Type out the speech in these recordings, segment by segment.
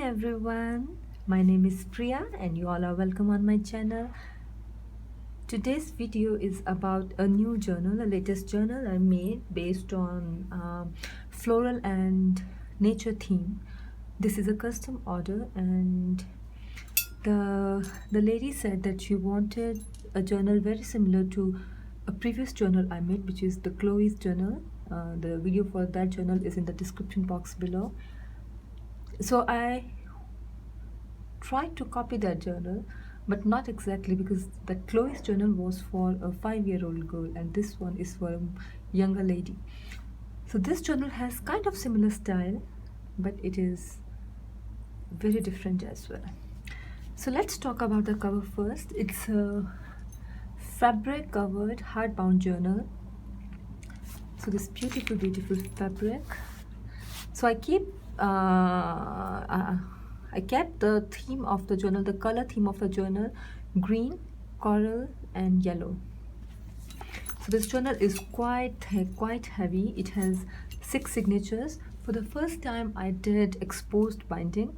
everyone, my name is Priya and you all are welcome on my channel. Today's video is about a new journal, a latest journal I made based on floral and nature theme. This is a custom order and the lady said that she wanted a journal very similar to a previous journal I made, which is the Chloe's journal. The video for that journal is in the description box below. So I tried to copy that journal, but not exactly, because the Chloe's journal was for a 5-year-old girl and this one is for a younger lady. So this journal has kind of similar style, but it is very different as well. So let's talk about the cover first. It's a fabric covered hardbound journal. So this beautiful fabric. So I kept the theme of the journal, the color theme of the journal, green, coral and yellow. So this journal is quite thick, quite heavy. It has 6 signatures. For the first time I did exposed binding.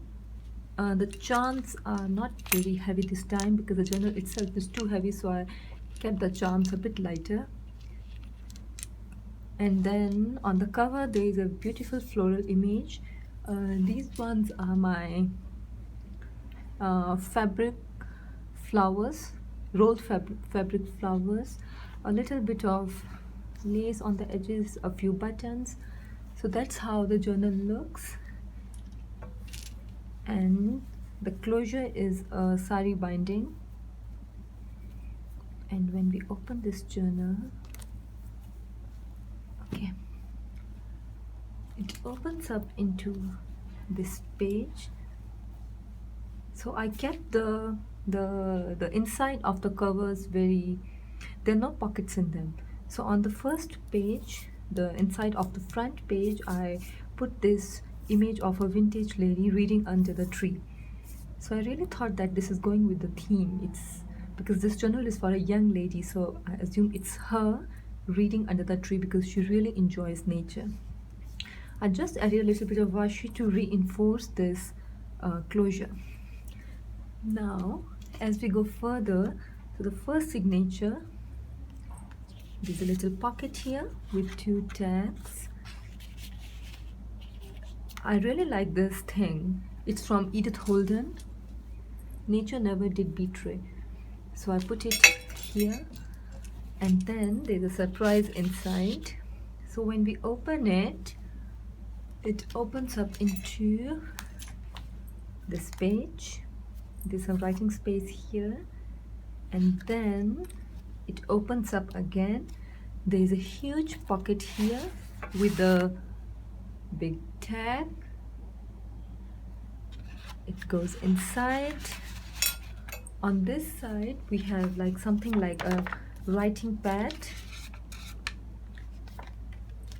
The charms are not very heavy this time because the journal itself is too heavy, so I kept the charms a bit lighter. And then on the cover there is a beautiful floral image. These ones are my fabric flowers, rolled fabric flowers, a little bit of lace on the edges, a few buttons. So that's how the journal looks. And the closure is a sari binding. And when we open this journal, okay, it opens up into this page. So I kept the inside of the covers very, there are no pockets in them. So on the first page, the inside of the front page, I put this image of a vintage lady reading under the tree. So I really thought that this is going with the theme. It's because this journal is for a young lady, so I assume it's her reading under the tree because she really enjoys nature. I just added a little bit of washi to reinforce this closure. Now as we go further, so the first signature, there's a little pocket here with 2 tags. I really like this thing. It's from Edith Holden, Nature Never Did Betray. So I put it here, and then there's a surprise inside. So when we open it, it opens up into this page. There's some writing space here, and then it opens up again. There's a huge pocket here with a big tag. It goes inside. On this side we have like something like a writing pad,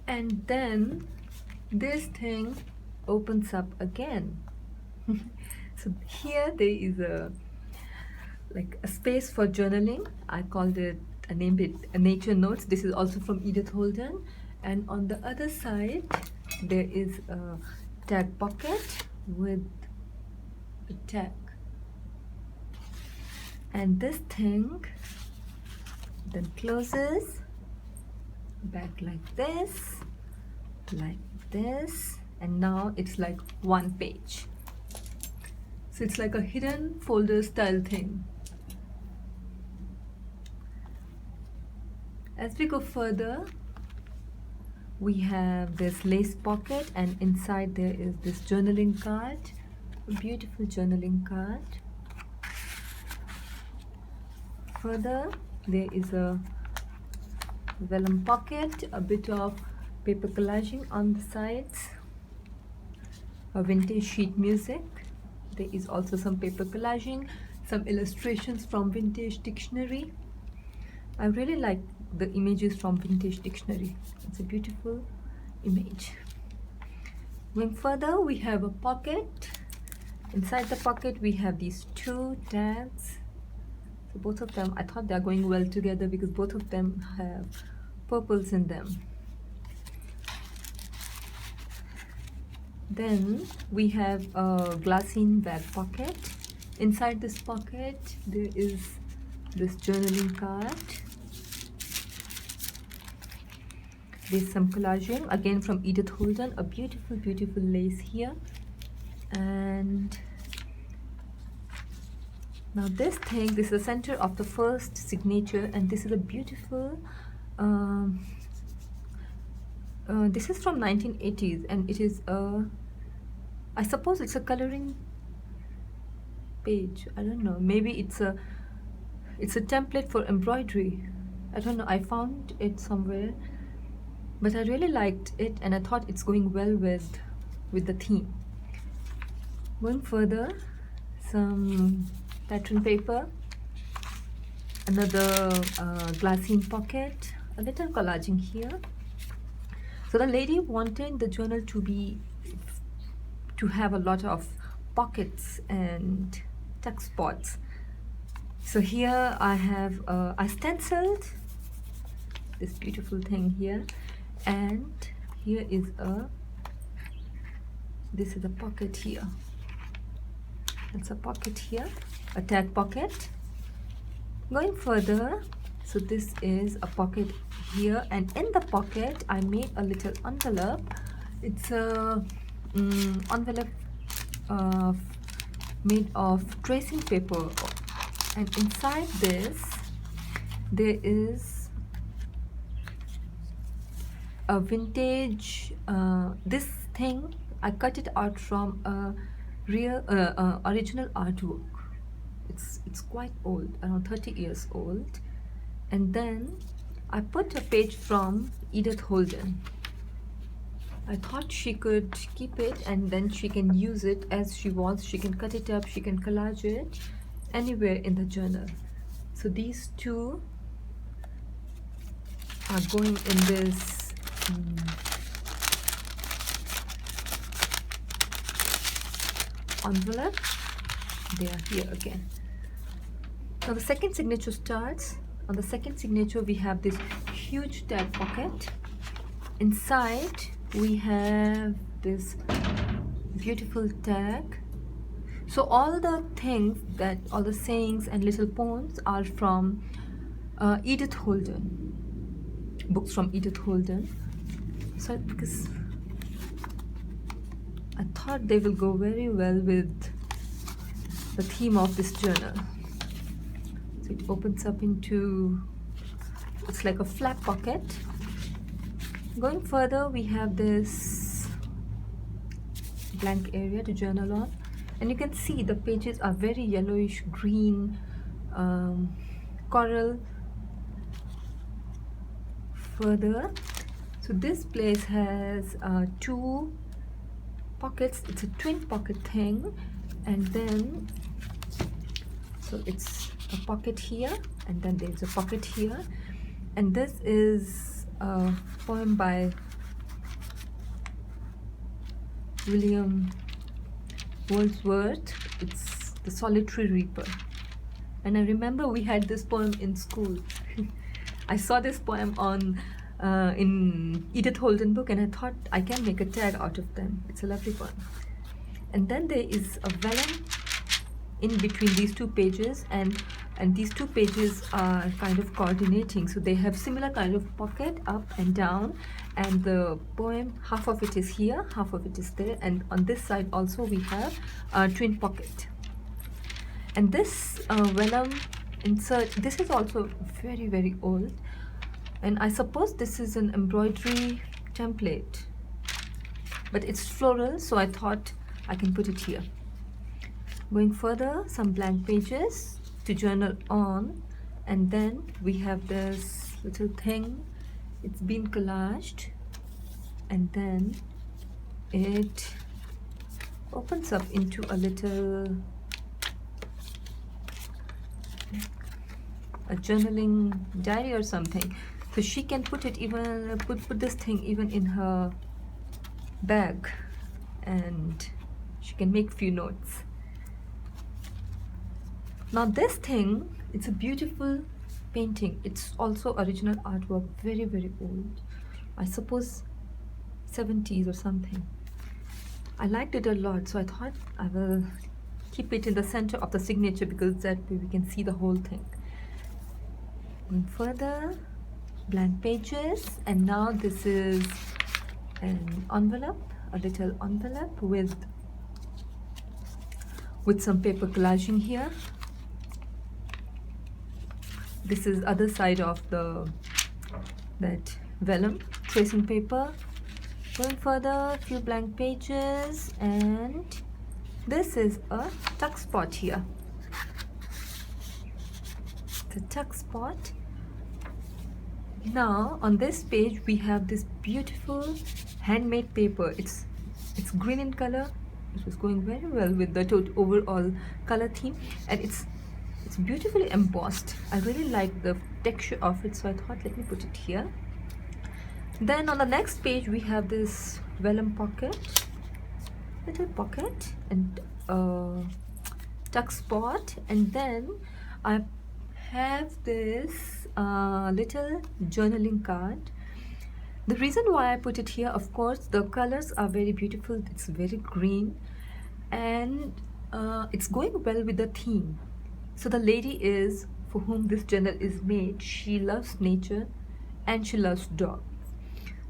and then this thing opens up again. So here there is a space for journaling. I named it a nature notes. This is also from Edith Holden. And on the other side there is a tag pocket with a tag, and this thing then closes back like this, and now it's like one page. So it's like a hidden folder style thing. As we go further, we have this lace pocket, and inside there is this journaling card, a beautiful journaling card. Further, there is a vellum pocket, a bit of paper collaging on the sides, a vintage sheet music. There is also some paper collaging, some illustrations from Vintage Dictionary. I really like the images from Vintage Dictionary. It's a beautiful image. Going further, we have a pocket. Inside the pocket we have these 2 tags. So both of them, I thought they are going well together because both of them have purples in them. then we have a glassine bag pocket. Inside this pocket there is this journaling card. There's some collaging again from Edith Holden, a beautiful lace here. And now this is the center of the first signature, and this is a beautiful this is from 1980s, and it is a, I suppose it's a coloring page. I don't know, maybe it's a template for embroidery. I don't know, I found it somewhere, but I really liked it and I thought it's going well with the theme. Going further, some pattern paper, another glassine pocket, a little collaging here. So the lady wanted the journal to have a lot of pockets and tuck spots. So here I have I stenciled this beautiful thing here, and here is this is a pocket here. That's a pocket here, a tag pocket. Going further, so this is a pocket here, and in the pocket I made a little envelope. It's a envelope made of tracing paper, and inside this there is a vintage this thing I cut it out from a real original artwork. It's quite old, around 30 years old. And then I put a page from Edith Holden. I thought she could keep it and then she can use it as she wants. She can cut it up, she can collage it anywhere in the journal. So these two are going in this envelope. They are here again. Now the second signature starts. On the second signature we have this huge tag pocket. Inside we have this beautiful tag. So all the things, that all the sayings and little poems are from Edith Holden, books from Edith Holden. So because I thought they will go very well with the theme of this journal. So it opens up into, it's like a flap pocket. Going further, we have this blank area to journal on, and you can see the pages are very yellowish green, coral. Further, so this place has two pockets. It's a twin pocket thing, and then so it's a pocket here, and then there's a pocket here, and this is a poem by William Wordsworth. It's The Solitary Reaper, and I remember we had this poem in school. I saw this poem on in Edith Holden book, and I thought I can make a tag out of them. It's a lovely poem. And then there is a vellum in between these two pages, and these two pages are kind of coordinating, so they have similar kind of pocket up and down, and the poem, half of it is here, half of it is there, and on this side also we have a twin pocket. And this vellum insert, this is also very, very old, and I suppose this is an embroidery template, but it's floral, so I thought I can put it here. Going further, some blank pages to journal on, and then we have this little thing. It's been collaged, and then it opens up into a little a journaling diary or something, so she can put it even put this thing even in her bag, and she can make few notes. Now this thing, it's a beautiful painting. It's also original artwork, very, very old. I suppose 70s or something. I liked it a lot, so I thought I will keep it in the center of the signature because that way we can see the whole thing. And further, blank pages, and now this is an envelope, a little envelope with some paper collaging here. This is other side of that vellum tracing paper. Going further, few blank pages, and this is a tuck spot here. The tuck spot. Now on this page we have this beautiful handmade paper. It's green in color. It was going very well with the overall color theme, and it's beautifully embossed. I really like the texture of it, so I thought let me put it here. Then on the next page we have this vellum pocket, little pocket, and tuck spot, and then I have this little journaling card. The reason why I put it here, of course, the colors are very beautiful. It's very green, and it's going well with the theme. So the lady is for whom this journal is made, she loves nature and she loves dogs.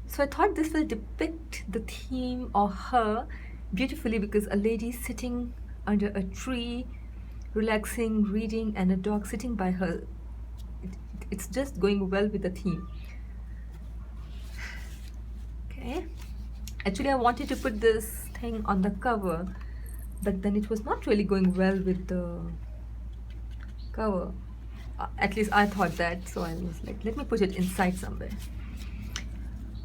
So I thought this will depict the theme of her beautifully, because a lady sitting under a tree, relaxing, reading, and a dog sitting by her. It's just going well with the theme. Okay. Actually, I wanted to put this thing on the cover, but then it was not really going well with the cover. At least I thought that, so I was like, let me put it inside somewhere.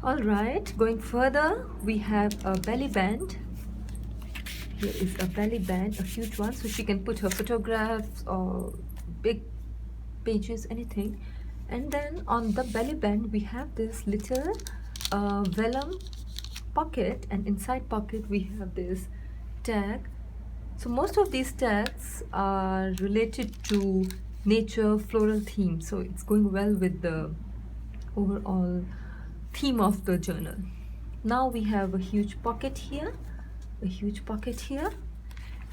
Alright, going further, we have a belly band. Here is a belly band, a huge one, so she can put her photographs or big pages, anything. And then on the belly band we have this little vellum pocket, and inside pocket we have this tag. So most of these tags are related to nature, floral theme, so it's going well with the overall theme of the journal. Now we have a huge pocket here,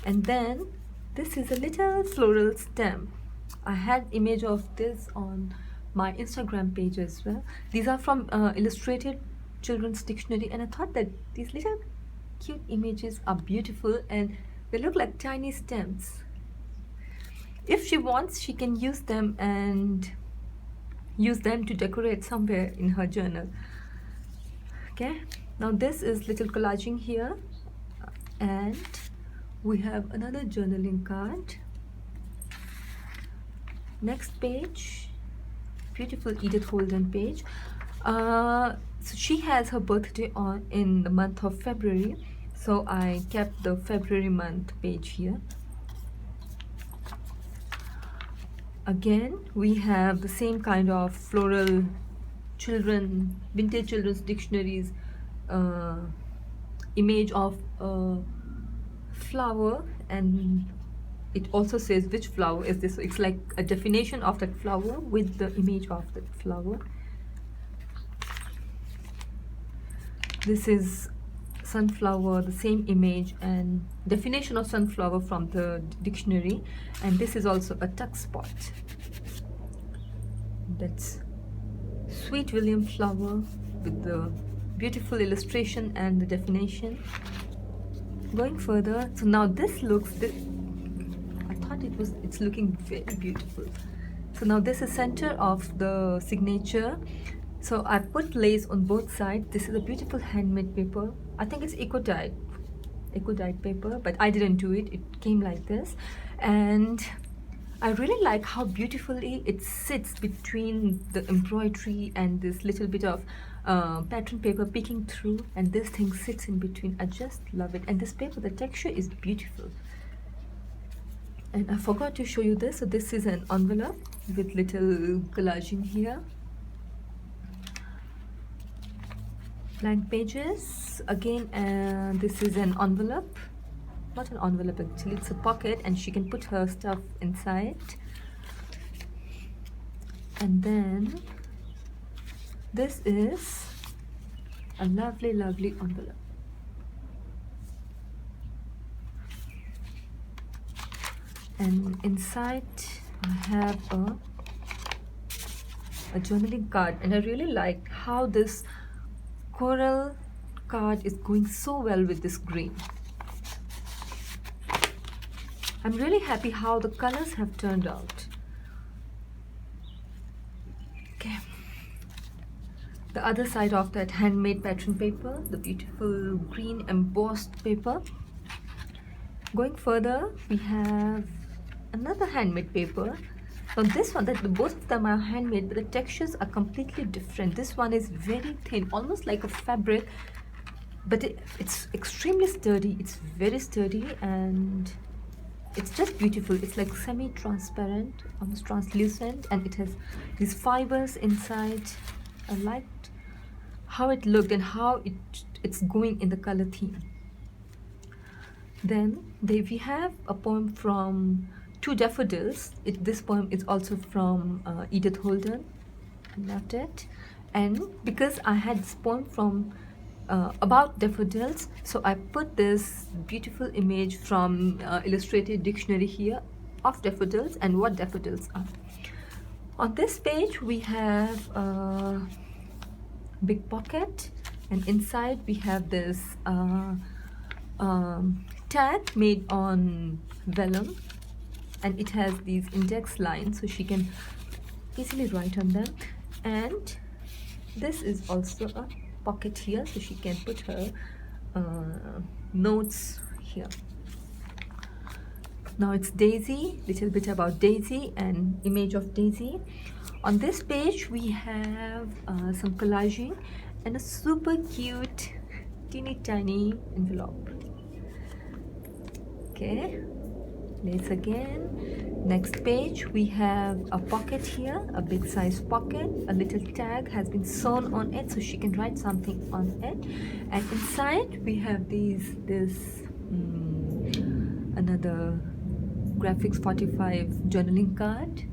and then this is a little floral stem. I had image of this on my Instagram page as well. These are from Illustrated Children's Dictionary, and I thought that these little cute images are beautiful and they look like tiny stems. If she wants, she can use them to decorate somewhere in her journal. Okay, now this is little collaging here, and we have another journaling card. Next page, beautiful Edith Holden page. So she has her birthday in the month of February, so I kept the February month page here. Again, we have the same kind of floral vintage children's dictionaries image of a flower, and it also says which flower is this. So it's like a definition of that flower with the image of that flower. This is sunflower, the same image and definition of sunflower from the dictionary, and this is also a tuck spot. That's Sweet William flower with the beautiful illustration and the definition. Going further, so now this looks, I thought it's looking very beautiful. So now this is center of the signature. So I put lace on both sides. This is a beautiful handmade paper. I think it's eco-dyed paper, but I didn't do it. It came like this, and I really like how beautifully it sits between the embroidery and this little bit of pattern paper peeking through, and this thing sits in between. I just love it. And this paper, the texture is beautiful. And I forgot to show you this. So this is an envelope with little collaging here. Blank pages again, and this is an envelope, not an envelope actually, it's a pocket, and she can put her stuff inside. And then this is a lovely envelope. And inside I have a journaling card, and I really like how this coral card is going so well with this green. I'm really happy how the colors have turned out. Okay, the other side of that handmade pattern paper, the beautiful green embossed paper. Going further, we have another handmade paper. Now this one, both of them are handmade, but the textures are completely different. This one is very thin, almost like a fabric, but it's extremely sturdy. It's very sturdy, and it's just beautiful. It's like semi-transparent, almost translucent, and it has these fibers inside. I liked how it looked and how it's going in the color theme. Then we have a poem from Two Daffodils. This poem is also from Edith Holden. I loved it. And because I had this poem from about daffodils, so I put this beautiful image from Illustrated Dictionary here of daffodils and what daffodils are. On this page we have a big pocket, and inside we have this tag made on vellum, and it has these index lines so she can easily write on them. And this is also a pocket here, so she can put her notes here. Now it's Daisy, little bit about Daisy and image of Daisy. On this page we have some collaging and a super cute teeny tiny envelope. Okay, let's again. Next page we have a pocket here, a big size pocket. A little tag has been sewn on it so she can write something on it. And inside we have another Graphics 45 journaling card.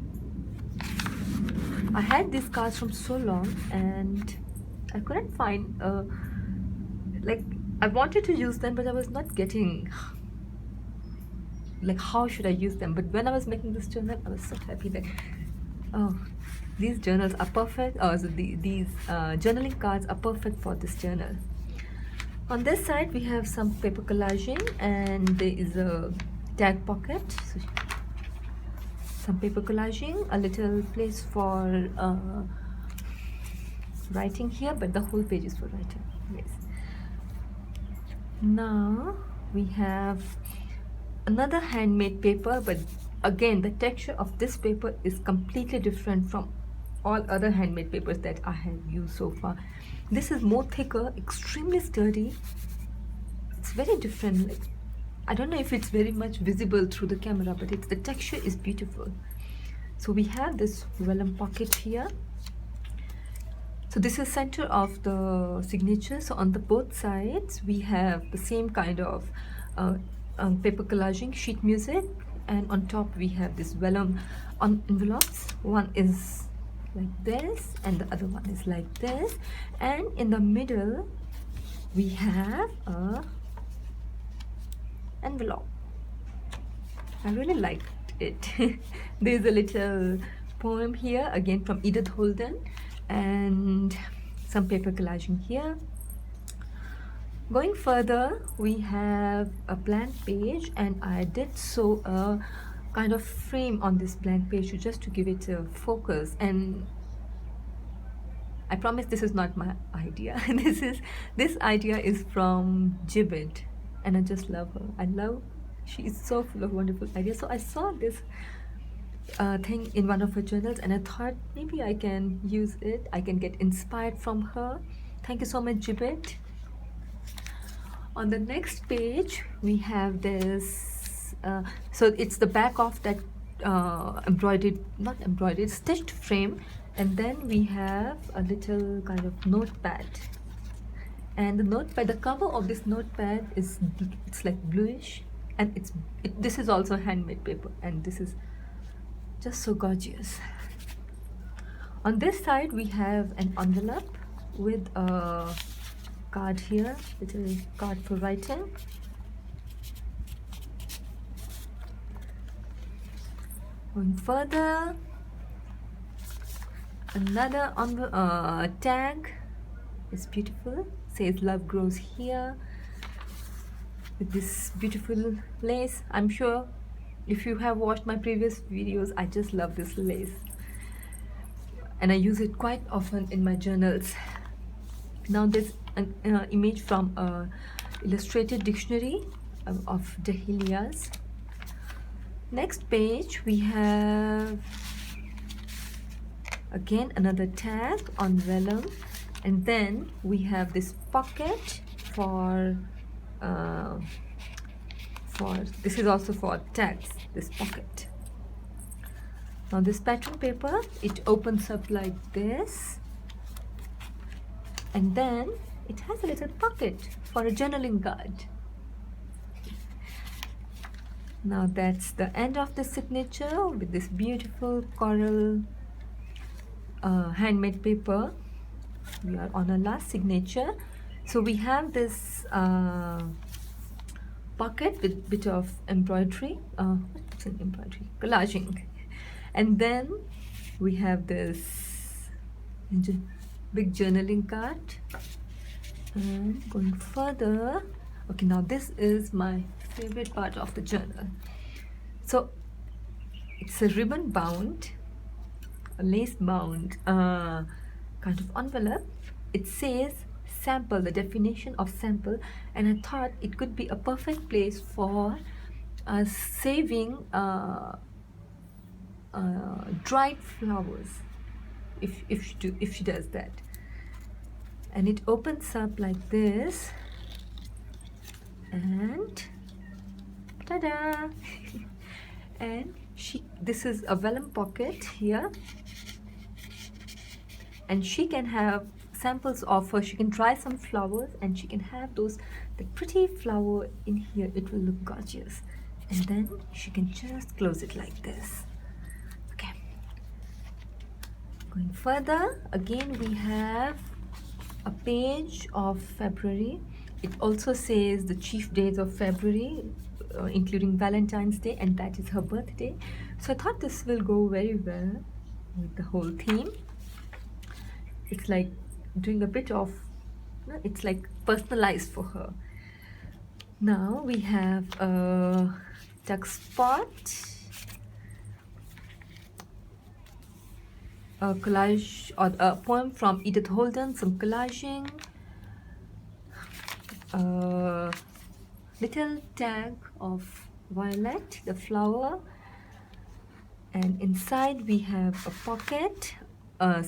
I had these cards from so long and I couldn't find like I wanted to use them, but I was not getting like how should I use them. But when I was making this journal, I was so happy that oh, these journals are perfect. So these journaling cards are perfect for this journal. On this side we have some paper collaging, and there is a tag pocket, so some paper collaging, a little place for writing here, but the whole page is for writing. Yes. Now we have another handmade paper, but again the texture of this paper is completely different from all other handmade papers that I have used so far. This is more thicker, extremely sturdy. It's very different. Like, I don't know if it's very much visible through the camera, but the texture is beautiful. So we have this vellum pocket here. So this is center of the signature. So on the both sides we have the same kind of paper collaging, sheet music, and on top we have this vellum on envelopes. One is like this and the other one is like this, and in the middle we have a envelope. I really liked it. There's a little poem here again from Edith Holden and some paper collaging here. Going further, we have a blank page, and I did sew a kind of frame on this blank page just to give it a focus. And I promise this is not my idea. This idea is from Gibbet, and I just love her. She is so full of wonderful ideas. So I saw this thing in one of her journals, and I thought maybe I can use it. I can get inspired from her. Thank you so much, Gibbet. On the next page we have this so it's the back of that stitched frame, and then we have a little kind of notepad, and the cover of this notepad is it's like bluish, and this is also handmade paper, and this is just so gorgeous. On this side we have an envelope with a card here, little card for writing. Going further, another tag. It's beautiful. Says love grows here, with this beautiful lace. I'm sure if you have watched my previous videos, I just love this lace and I use it quite often in my journals. Now there's an image from a illustrated dictionary of dahlias. Next page we have again another tag on vellum, and then we have this pocket for this is also for tags, this pocket. Now this pattern paper, it opens up like this, and then it has a little pocket for a journaling card. Now that's the end of the signature with this beautiful coral handmade paper. We are on our last signature. So we have this pocket with bit of embroidery, what's an embroidery? Collaging. And then we have this big journaling card. And going further, okay, now this is my favorite part of the journal. So it's a ribbon bound, a lace bound kind of envelope. It says sample, the definition of sample, and I thought it could be a perfect place for saving dried flowers if she does that. And it opens up like this, and ta-da! And this is a vellum pocket here, and she can have samples of her. She can try some flowers, and she can have the pretty flower in here. It will look gorgeous, and then she can just close it like this. Okay. Going further, again we have a page of February. It also says the chief days of February, including Valentine's Day, and that is her birthday. So I thought this will go very well with the whole theme. It's like doing a bit of, it's like personalized for her. Now we have a duck spot, a collage or a poem from Edith Holden, some collaging, a little tag of violet, the flower, and inside we have a pocket, a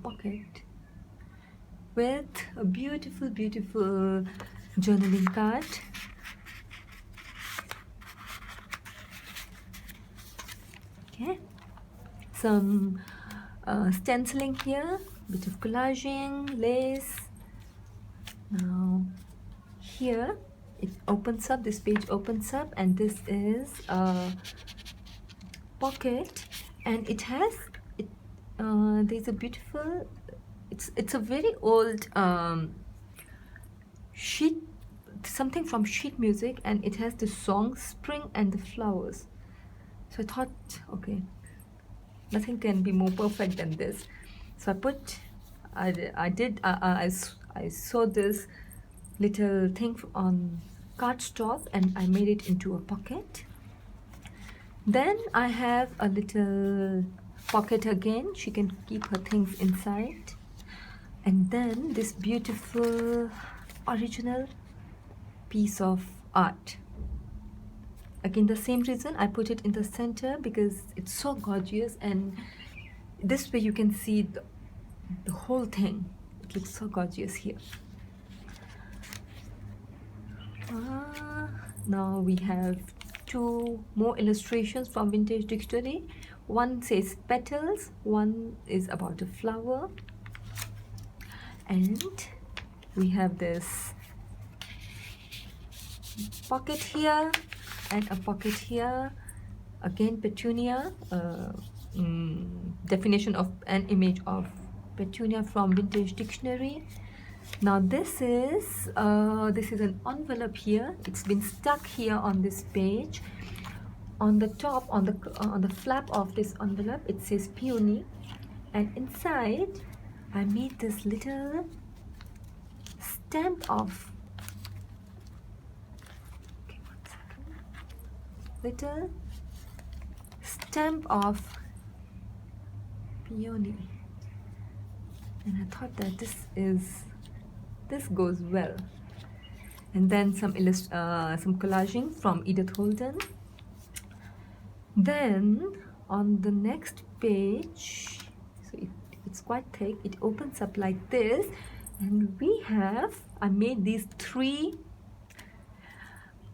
pocket with a beautiful journaling card. Okay, some stenciling here, bit of collaging, lace. Now here it opens up, this page opens up, and this is a pocket, and it has there's a beautiful, it's a very old sheet, something from sheet music, and it has the song Spring and the Flowers. So I thought, okay, nothing can be more perfect than this. So I saw this little thing on cardstock, and I made it into a pocket. Then I have a little pocket again. She can keep her things inside. And then this beautiful original piece of art. Again, the same reason I put it in the center, because it's so gorgeous, and this way you can see the whole thing. It looks so gorgeous here. Now we have two more illustrations from Vintage Dictionary. One says petals, one is about a flower, and we have this pocket here and a pocket here. Again, petunia, definition of an image of petunia from Vintage Dictionary. Now this is an envelope here. It's been stuck here on this page on the top, on the flap of this envelope, it says peony, and inside I made this little stamp of, okay, 1 second, little stamp of peony, and I thought that this goes well. And then some collaging from Edith Holden. Then on the next page, so it's quite thick, it opens up like this, and I made these 3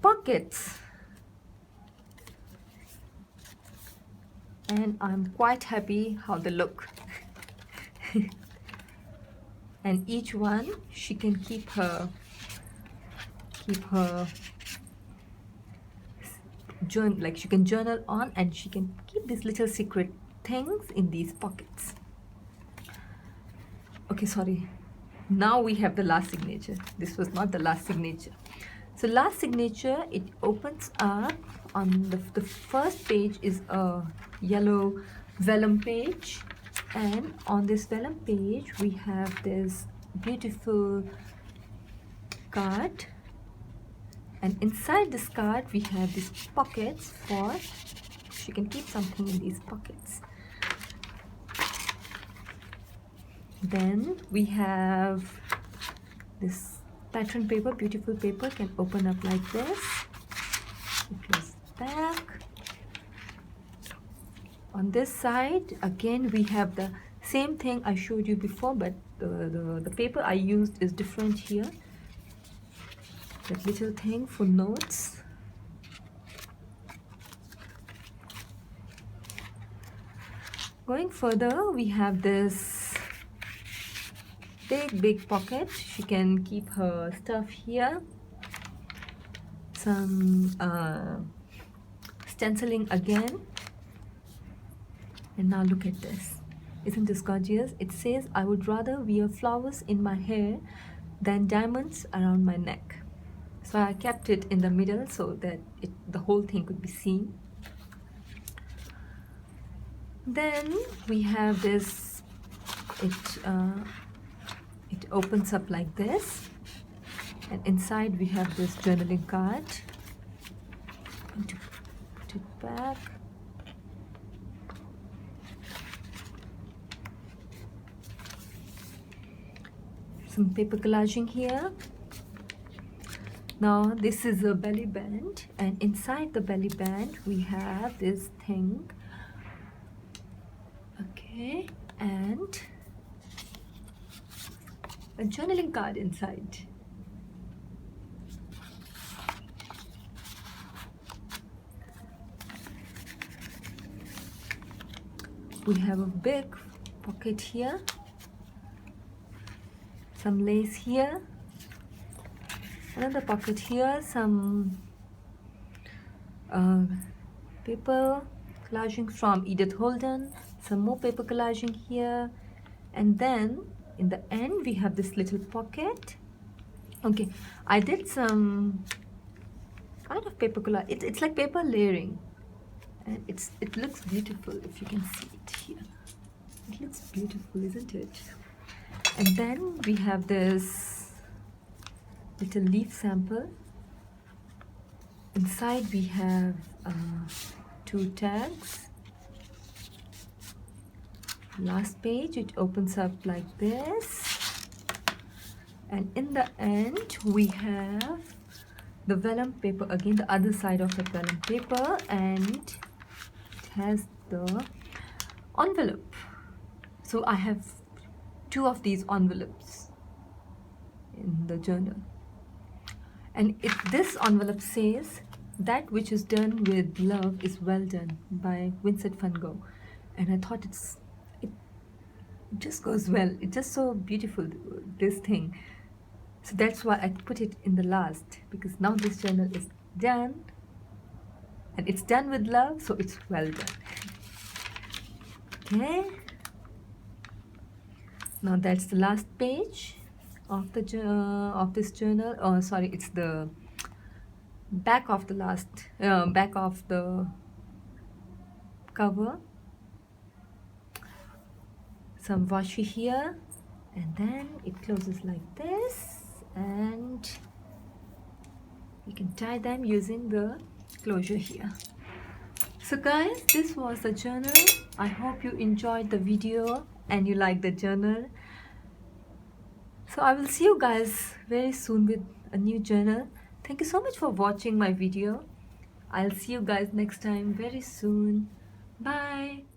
pockets, and I'm quite happy how they look. And each one she can keep her journal, like she can journal on, and she can keep these little secret things in these pockets. Okay, sorry, now we have the last signature. This was not the last signature. So last signature, it opens up on the first page is a yellow vellum page, and on this vellum page we have this beautiful card, and inside this card we have these pockets for she can keep something in these pockets. Then we have this pattern paper, beautiful paper, can open up like this. Close back. On this side again we have the same thing I showed you before, but the paper I used is different here. That little thing for notes. Going further, we have this big pocket. She can keep her stuff here. Some stenciling again. And now look at this. Isn't this gorgeous? It says, I would rather wear flowers in my hair than diamonds around my neck. So I kept it in the middle so that the whole thing could be seen. Then we have this, it opens up like this, and inside we have this journaling card. I'm going to put it back. Some paper collaging here. Now this is a belly band, and inside the belly band we have this thing, okay, and a journaling card inside. We have a big pocket here, some lace here, another pocket here, some paper collaging from Edith Holden, some more paper collaging here, and then in the end we have this little pocket. Okay, I did some kind of paper collage. It's like paper layering, and it looks beautiful if you can see it here. It looks beautiful, isn't it? And then we have this little leaf sample. Inside we have 2 tags. Last page, it opens up like this, and in the end we have the vellum paper again, the other side of the vellum paper, and it has the envelope. So I have 2 of these envelopes in the journal, and this envelope says, that which is done with love is well done, by Vincent van Gogh. And I thought it just goes well. It's just so beautiful, this thing. So that's why I put it in the last, because now this journal is done, and it's done with love, so it's well done. Okay, now that's the last page of the of this journal. Oh, sorry, it's the back of the last back of the cover, some washi here, and then it closes like this, and you can tie them using the closure here. So guys, this was the journal. I hope you enjoyed the video and you like the journal. So I will see you guys very soon with a new journal. Thank you so much for watching my video. I'll see you guys next time very soon. Bye.